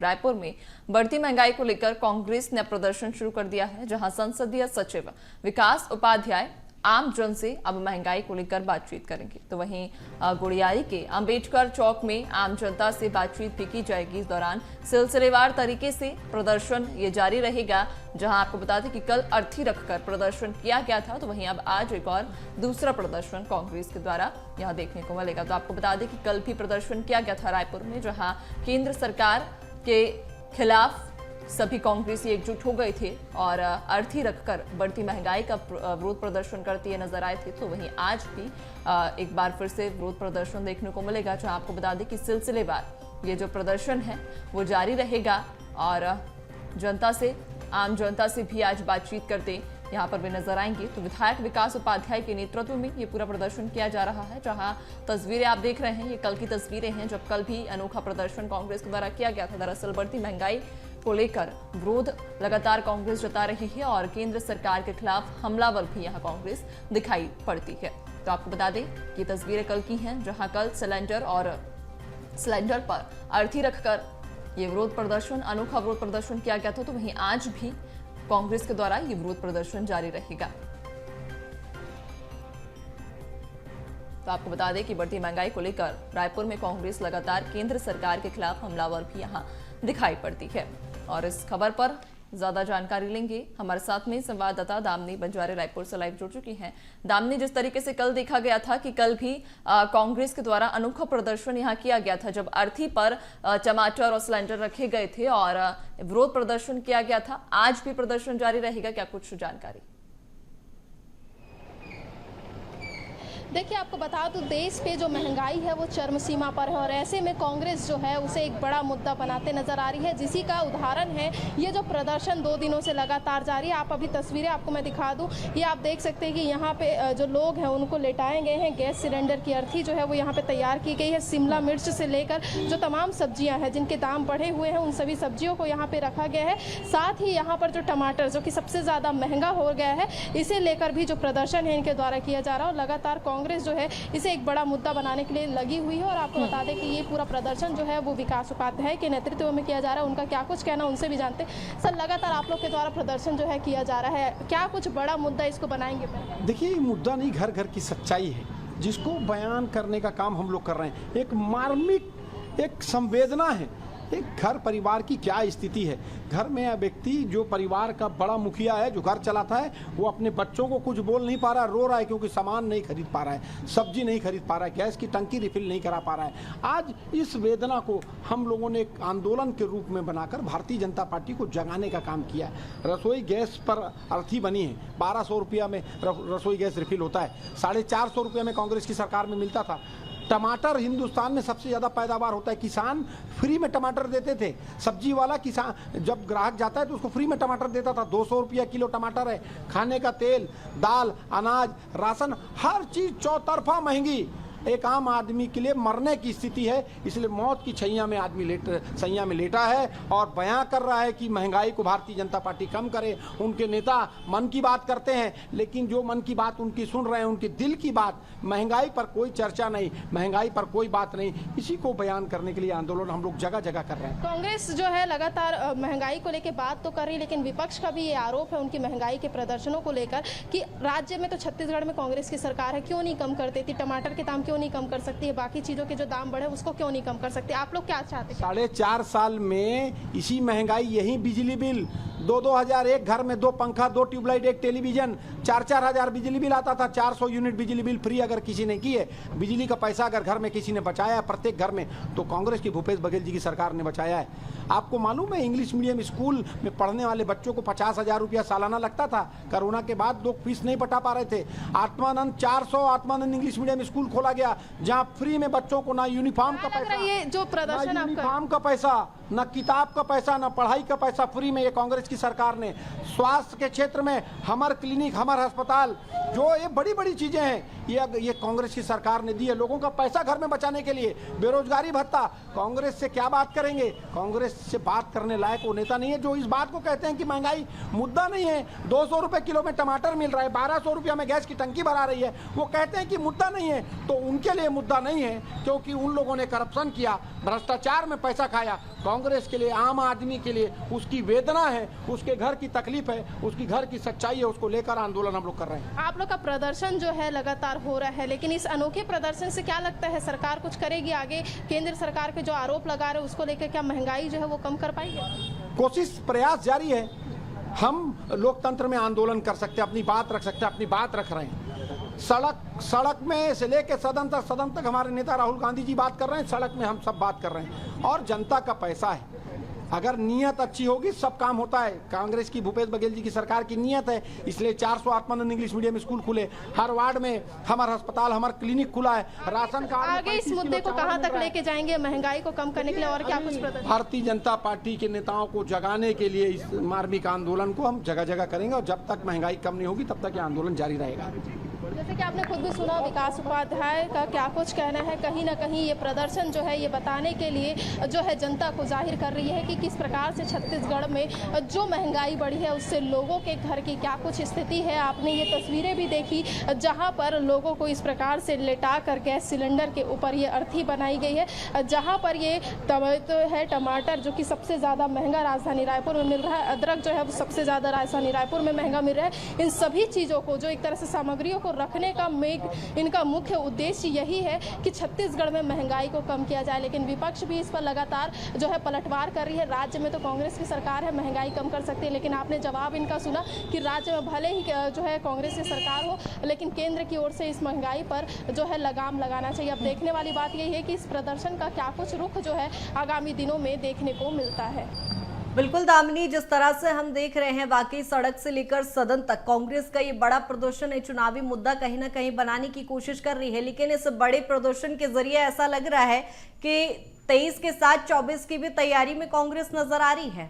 रायपुर में बढ़ती महंगाई को लेकर कांग्रेस ने प्रदर्शन शुरू कर दिया है, जहां संसदीय सचिव विकास उपाध्याय आम जन से अब महंगाई को लेकर बातचीत करेंगे। तो वहीं गुड़ियारी के अंबेडकर चौक में आम जनता से बातचीत भी की जाएगी। इस दौरान सिलसिलेवार तरीके से प्रदर्शन ये जारी रहेगा, जहां आपको बता दें कि कल अर्थी रखकर प्रदर्शन किया गया था, तो वहीं अब आज एक और दूसरा प्रदर्शन कांग्रेस के द्वारा यहां देखने को मिलेगा। तो आपको बता दें कि कल भी प्रदर्शन किया गया था रायपुर में, जहाँ केंद्र सरकार के खिलाफ सभी कांग्रेसी एकजुट हो गए थे और अर्थी रखकर बढ़ती महंगाई का विरोध प्रदर्शन करते नजर आए थे। तो वहीं आज भी एक बार फिर से विरोध प्रदर्शन देखने को मिलेगा, जहां आपको बता दें कि सिलसिलेवार ये जो प्रदर्शन है वो जारी रहेगा और आम जनता से भी आज बातचीत करते यहाँ पर भी नजर आएंगे। तो विधायक विकास उपाध्याय के नेतृत्व में ये पूरा प्रदर्शन किया जा रहा है, जहां तस्वीरें आप देख रहे हैं ये कल की तस्वीरें हैं, जब कल भी अनोखा प्रदर्शन कांग्रेस के द्वारा किया गया था। दरअसल बढ़ती महंगाई को लेकर विरोध लगातार कांग्रेस जता रही है और केंद्र सरकार के खिलाफ हमलावर भी यहाँ कांग्रेस दिखाई पड़ती है। तो आपको बता दें कि तस्वीरें कल की हैं, जहां कल सिलेंडर पर अर्थी रखकर ये विरोध प्रदर्शन, अनोखा विरोध प्रदर्शन किया गया था। तो वहीं आज भी कांग्रेस के द्वारा ये विरोध प्रदर्शन जारी रहेगा। तो आपको बता दें कि बढ़ती महंगाई को लेकर रायपुर में कांग्रेस लगातार केंद्र सरकार के खिलाफ हमलावर भी यहां दिखाई पड़ती है। और इस खबर पर ज्यादा जानकारी लेंगे, हमारे साथ में संवाददाता दामिनी बंजारे रायपुर से लाइव जुड़ चुकी हैं। दामिनी, जिस तरीके से कल देखा गया था कि कल भी कांग्रेस के द्वारा अनोखा प्रदर्शन यहां किया गया था, जब अर्थी पर टमाटर और सिलेंडर रखे गए थे और विरोध प्रदर्शन किया गया था, आज भी प्रदर्शन जारी रहेगा, क्या कुछ जानकारी? देखिए, आपको बता दूं, देश पे जो महंगाई है वो चरम सीमा पर है और ऐसे में कांग्रेस जो है उसे एक बड़ा मुद्दा बनाते नजर आ रही है, जिसी का उदाहरण है ये जो प्रदर्शन 2 दिनों से लगातार जारी है। आप अभी तस्वीरें आपको मैं दिखा दूं, ये आप देख सकते हैं कि यहाँ पे जो लोग हैं उनको लेटाए गए हैं। गैस सिलेंडर की अर्थी जो है वो यहाँ पे तैयार की गई है। शिमला मिर्च से लेकर जो तमाम सब्जियाँ हैं जिनके दाम बढ़े हुए हैं, उन सभी सब्जियों को यहाँ पे रखा गया है। साथ ही यहाँ पर जो टमाटर, जो कि सबसे ज़्यादा महंगा हो गया है, इसे लेकर भी जो प्रदर्शन है इनके द्वारा किया जा रहा है। और लगातार कांग्रेस जो है इसे एक बड़ा मुद्दा बनाने के लिए लगी हुई है। और आपको बता दें कि ये पूरा प्रदर्शन जो है वो विकास उपाध्याय के नेतृत्व में किया जा रहा है। उनका क्या कुछ कहना, उनसे भी जानते हैं। सर, लगातार आप लोग के द्वारा प्रदर्शन जो है किया जा रहा है, क्या कुछ बड़ा मुद्दा इसको बनाएंगे? देखिए, ये मुद्दा नहीं, घर घर की सच्चाई है, जिसको बयान करने का काम हम लोग कर रहे हैं। एक मार्मिक, एक संवेदना है, एक घर परिवार की क्या स्थिति है। घर में व्यक्ति जो परिवार का बड़ा मुखिया है, जो घर चलाता है, वो अपने बच्चों को कुछ बोल नहीं पा रहा, रो रहा है क्योंकि सामान नहीं खरीद पा रहा है, सब्जी नहीं खरीद पा रहा है, गैस की टंकी रिफिल नहीं करा पा रहा है। आज इस वेदना को हम लोगों ने एक आंदोलन के रूप में बनाकर भारतीय जनता पार्टी को जगाने का काम किया है। रसोई गैस पर अर्थी बनी है, 1200 रुपया में रसोई गैस रिफिल होता है, 450 रुपये में कांग्रेस की सरकार में मिलता था। टमाटर हिंदुस्तान में सबसे ज़्यादा पैदावार होता है, किसान फ्री में टमाटर देते थे। सब्जी वाला किसान जब ग्राहक जाता है तो उसको फ्री में टमाटर देता था। 200 रुपया किलो टमाटर है। खाने का तेल, दाल, अनाज, राशन, हर चीज़ चौतरफा महंगी। एक आम आदमी के लिए मरने की स्थिति है, इसलिए मौत की छैया में आदमी सैया में लेटा है और बयां कर रहा है कि महंगाई को भारतीय जनता पार्टी कम करे। उनके नेता मन की बात करते हैं, लेकिन जो मन की बात उनकी सुन रहे हैं, उनके दिल की बात, महंगाई पर कोई चर्चा नहीं, महंगाई पर कोई बात नहीं, इसी को बयान करने के लिए आंदोलन हम लोग जगह जगह कर रहे हैं। कांग्रेस जो है लगातार महंगाई को लेकर बात तो कर रही है, लेकिन विपक्ष का भी ये आरोप है उनकी महंगाई के प्रदर्शनों को लेकर कि राज्य में तो छत्तीसगढ़ में कांग्रेस की सरकार है, क्यों नहीं कम कर देती? टमाटर के दाम क्यों नहीं कम कर सकती है? बाकी चीजों के जो दाम बढ़े उसको क्यों नहीं कम कर सकती? आप लोग क्या चाहते हैं? 4.5 साल में इसी महंगाई, यही बिजली बिल 2-2 हज़ार, एक घर में 2 पंखा, 2 ट्यूबलाइट, 1 टेलीविजन, 4-4 हज़ार बिजली बिल आता था। 400 यूनिट बिजली बिल फ्री अगर किसी ने की है, बिजली का पैसा अगर घर में किसी ने बचाया है प्रत्येक घर में, तो कांग्रेस की भूपेश बघेल जी की सरकार ने बचाया है। आपको मालूम है, इंग्लिश मीडियम स्कूल में पढ़ने वाले बच्चों को 50,000 रुपया सालाना लगता था। कोरोना के बाद लोग फीस नहीं पटा पा रहे थे। Atmanand 400 Atmanand English medium school खोला गया, जहाँ फ्री में बच्चों को ना यूनिफॉर्म का पैसा, ये जो प्रदर्शन, ना यूनिफॉर्म का पैसा, ना किताब का पैसा, ना पढ़ाई का पैसा, फ्री में ये कांग्रेस की सरकार ने। स्वास्थ्य के क्षेत्र में हमर क्लिनिक, हमर अस्पताल, जो ये बड़ी बड़ी चीजें हैं, ये कांग्रेस की सरकार ने दी है। लोगों का पैसा घर में बचाने के लिए। बेरोजगारी भत्ता, कांग्रेस से क्या बात करेंगे? कांग्रेस से बात करने लायक वो नेता नहीं है जो इस बात को कहते हैं कि महंगाई मुद्दा नहीं है। 200 रुपए किलो में टमाटर मिल रहा है, 1200 रुपया में गैस की टंकी भरा रही है, वो कहते हैं कि मुद्दा नहीं है। तो उनके लिए मुद्दा नहीं है क्योंकि उन लोगों ने करप्शन किया, भ्रष्टाचार में पैसा खाया। कांग्रेस के लिए, आम आदमी के लिए उसकी वेदना है, उसके घर की तकलीफ है, उसकी घर की सच्चाई है, उसको लेकर आंदोलन हम लोग कर रहे हैं। आप लोग का प्रदर्शन जो है लगातार हो रहा है, लेकिन इस अनोखे प्रदर्शन से क्या लगता है सरकार कुछ करेगी आगे? केंद्र सरकार के जो आरोप लगा रहे हैं उसको लेकर क्या महंगाई जो है वो कम कर पाएगी? कोशिश, प्रयास जारी है। हम लोकतंत्र में आंदोलन कर सकते हैं, अपनी बात रख सकते हैं, अपनी बात रख रहे हैं। सड़क में से लेके सदन तक हमारे नेता राहुल गांधी जी बात कर रहे हैं, सड़क में हम सब बात कर रहे हैं। और जनता का पैसा है, अगर नीयत अच्छी होगी सब काम होता है। कांग्रेस की, भूपेश बघेल जी की सरकार की नीयत है, इसलिए 400 आत्मानंद इंग्लिश मीडियम स्कूल खुले, हर वार्ड में हमारा अस्पताल, हमारा क्लिनिक खुला है, राशन कार्ड। आगे इस मुद्दे को कहां तक लेके जाएंगे महंगाई को कम करने के लिए, और क्या कुछ प्रदर्शन? भारतीय जनता पार्टी के नेताओं को जगाने के लिए इस मार्मिक आंदोलन को हम जगह जगह करेंगे और जब तक महंगाई कम नहीं होगी तब तक ये आंदोलन जारी रहेगा। जैसे कि आपने खुद भी सुना, विकास उपाध्याय का क्या कुछ कहना है। कहीं ना कहीं ये प्रदर्शन जो है ये बताने के लिए जो है जनता को जाहिर कर रही है कि किस प्रकार से छत्तीसगढ़ में जो महंगाई बढ़ी है उससे लोगों के घर की क्या कुछ स्थिति है। आपने ये तस्वीरें भी देखी जहां पर लोगों को इस प्रकार से लेटा कर गैस सिलेंडर के ऊपर ये अर्थी बनाई गई है, जहाँ पर ये है टमाटर जो कि सबसे ज़्यादा महंगा राजधानी रायपुर में मिल रहा है, अदरक जो है वो सबसे ज़्यादा राजधानी रायपुर में महंगा मिल रहा है। इन सभी चीज़ों को, जो एक तरह से सामग्रियों को रखने का इनका मुख्य उद्देश्य यही है कि छत्तीसगढ़ में महंगाई को कम किया जाए। लेकिन विपक्ष भी इस पर लगातार जो है पलटवार कर रही है। राज्य में तो कांग्रेस की सरकार है, महंगाई कम कर सकती है, लेकिन आपने जवाब इनका सुना कि राज्य में भले ही जो है कांग्रेस की सरकार हो, लेकिन केंद्र की ओर से इस महंगाई पर जो है लगाम लगाना चाहिए। अब देखने वाली बात यही है कि इस प्रदर्शन का क्या कुछ रुख जो है आगामी दिनों में देखने को मिलता है। बिल्कुल दामिनी, जिस तरह से हम देख रहे हैं वाकई सड़क से लेकर सदन तक कांग्रेस का ये बड़ा प्रदर्शन एक चुनावी मुद्दा कहीं ना कहीं बनाने की कोशिश कर रही है, लेकिन इस बड़े प्रदर्शन के जरिए ऐसा लग रहा है कि 23 के साथ 24 की भी तैयारी में कांग्रेस नजर आ रही है।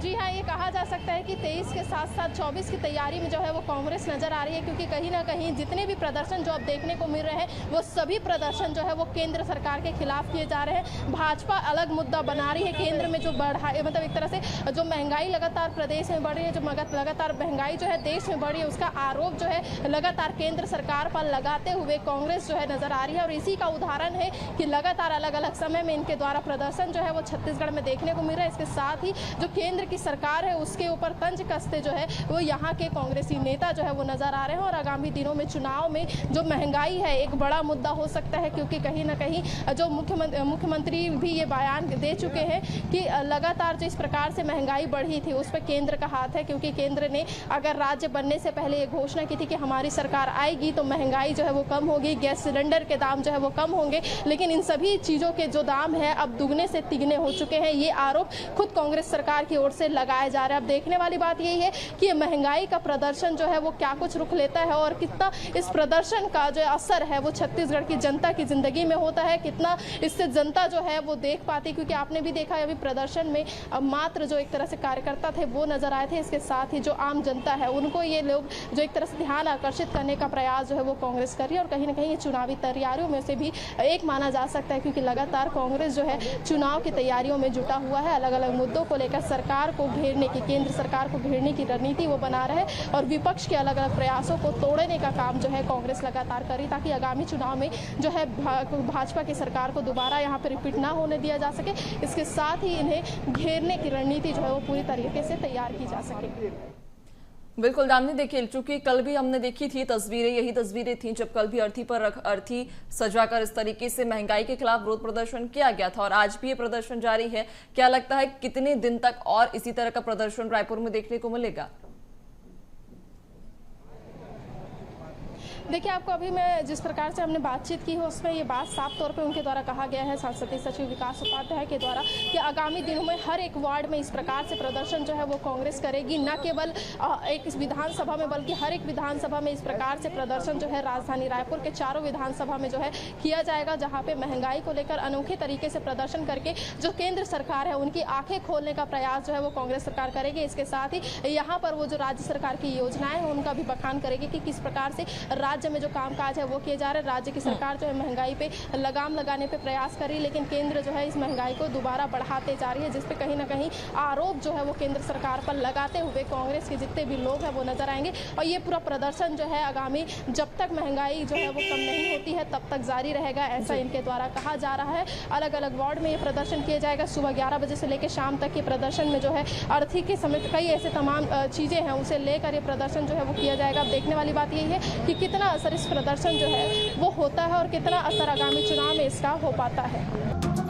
जी हाँ, ये कहा जा सकता है कि 23 के साथ साथ 24 की तैयारी में जो है वो कांग्रेस नजर आ रही है, क्योंकि कहीं ना कहीं जितने भी प्रदर्शन जो अब देखने को मिल रहे हैं वो सभी प्रदर्शन जो है वो केंद्र सरकार के खिलाफ किए जा रहे हैं। भाजपा अलग मुद्दा बना रही है, केंद्र में जो बढ़ाई, मतलब एक तरह से जो महंगाई लगातार प्रदेश में बढ़ रही है, जो लगातार महंगाई जो है देश में बढ़ रही है, उसका आरोप जो है लगातार केंद्र सरकार पर लगाते हुए कांग्रेस जो है नजर आ रही है। और इसी का उदाहरण है कि लगातार अलग अलग समय में इनके द्वारा प्रदर्शन जो है वो छत्तीसगढ़ में देखने को मिल रहा है। इसके साथ ही जो केंद्र की सरकार है उसके ऊपर तंज कसते जो है वो यहाँ के कांग्रेसी नेता जो है वो नजर आ रहे हैं। और आगामी दिनों में चुनाव में जो महंगाई है एक बड़ा मुद्दा हो सकता है, क्योंकि कहीं ना कहीं जो मुख्यमंत्री भी ये बयान दे चुके हैं कि लगातार जो इस प्रकार से महंगाई बढ़ी थी उस पर केंद्र का हाथ है, क्योंकि केंद्र ने अगर राज्य बनने से पहले ये घोषणा की थी कि हमारी सरकार आएगी तो महंगाई जो है वो कम होगी, गैस सिलेंडर के दाम जो है वो कम होंगे। लेकिन इन सभी चीज़ों के जो दाम है अब दुगने से तिगने हो चुके हैं। ये आरोप खुद कांग्रेस सरकार की ओर से लगाया जा रहा है। अब देखने वाली बात यही है कि ये महंगाई का प्रदर्शन जो है वो क्या कुछ रुख लेता है और कितना इस प्रदर्शन का जो असर है वो छत्तीसगढ़ की जनता की जिंदगी में होता है, कितना इससे जनता जो है वो देख पाती। क्योंकि आपने भी देखा है अभी प्रदर्शन में अब मात्र जो एक तरह से कार्यकर्ता थे वो नजर आए थे, इसके साथ ही जो आम जनता है उनको ये लोग जो एक तरह से ध्यान आकर्षित करने का प्रयास जो है वो कांग्रेस कर रही है। और कहीं ना कहीं ये चुनावी तैयारियों में से भी एक माना जा सकता है, क्योंकि लगातार कांग्रेस जो है चुनाव की तैयारियों में जुटा हुआ है। अलग अलग मुद्दों को लेकर सरकार को घेरने की, केंद्र सरकार को घेरने की रणनीति वो बना रहे हैं और विपक्ष के अलग अलग प्रयासों को तोड़ने का काम जो है कांग्रेस लगातार करी, ताकि आगामी चुनाव में जो है भाजपा की सरकार को दोबारा यहाँ पर रिपीट ना होने दिया जा सके। इसके साथ ही इन्हें घेरने की रणनीति जो है वो पूरी तरीके से तैयार की जा सके। बिल्कुल दामिनी, देखिए चूंकि कल भी हमने देखी थी तस्वीरें, यही तस्वीरें थीं जब कल भी अर्थी पर अर्थी सजाकर इस तरीके से महंगाई के खिलाफ विरोध प्रदर्शन किया गया था और आज भी ये प्रदर्शन जारी है। क्या लगता है कितने दिन तक और इसी तरह का प्रदर्शन रायपुर में देखने को मिलेगा? देखिए, आपको अभी मैं जिस प्रकार से हमने बातचीत की है उसमें ये बात साफ तौर पे उनके द्वारा कहा गया है, संसदीय सचिव विकास उपाध्याय के द्वारा, कि आगामी दिनों में हर एक वार्ड में इस प्रकार से प्रदर्शन जो है वो कांग्रेस करेगी। न केवल एक विधानसभा में बल्कि हर एक विधानसभा में इस प्रकार से प्रदर्शन जो है राजधानी रायपुर के चारों विधानसभा में जो है किया जाएगा, जहाँ पे महंगाई को लेकर अनोखे तरीके से प्रदर्शन करके जो केंद्र सरकार है उनकी आंखें खोलने का प्रयास जो है वो कांग्रेस सरकार करेगी। इसके साथ ही यहाँ पर वो जो राज्य सरकार की योजनाएं हैं उनका भी बखान करेगी कि किस प्रकार से राज्य राज्य में जो कामकाज है वो किए जा रहे हैं। राज्य की सरकार जो है महंगाई पे लगाम लगाने पे प्रयास कर रही है, लेकिन केंद्र जो है इस महंगाई को दोबारा बढ़ाते जा रही है, जिस पे कहीं ना कहीं आरोप जो है वो केंद्र सरकार पर लगाते हुए कांग्रेस के जितने भी लोग हैं वो नजर आएंगे। और ये पूरा प्रदर्शन जो है आगामी जब तक महंगाई जो है वो कम नहीं होती है तब तक जारी रहेगा, ऐसा इनके द्वारा कहा जा रहा है। अलग अलग वार्ड में ये प्रदर्शन किया जाएगा। सुबह 11 बजे से लेकर शाम तक के प्रदर्शन में जो है अर्थी के समेत कई ऐसे तमाम चीज़ें हैं उसे लेकर ये प्रदर्शन जो है वो किया जाएगा। अब देखने वाली बात यही है कि कितना असर इस प्रदर्शन जो है वो होता है और कितना असर आगामी चुनाव में इसका हो पाता है।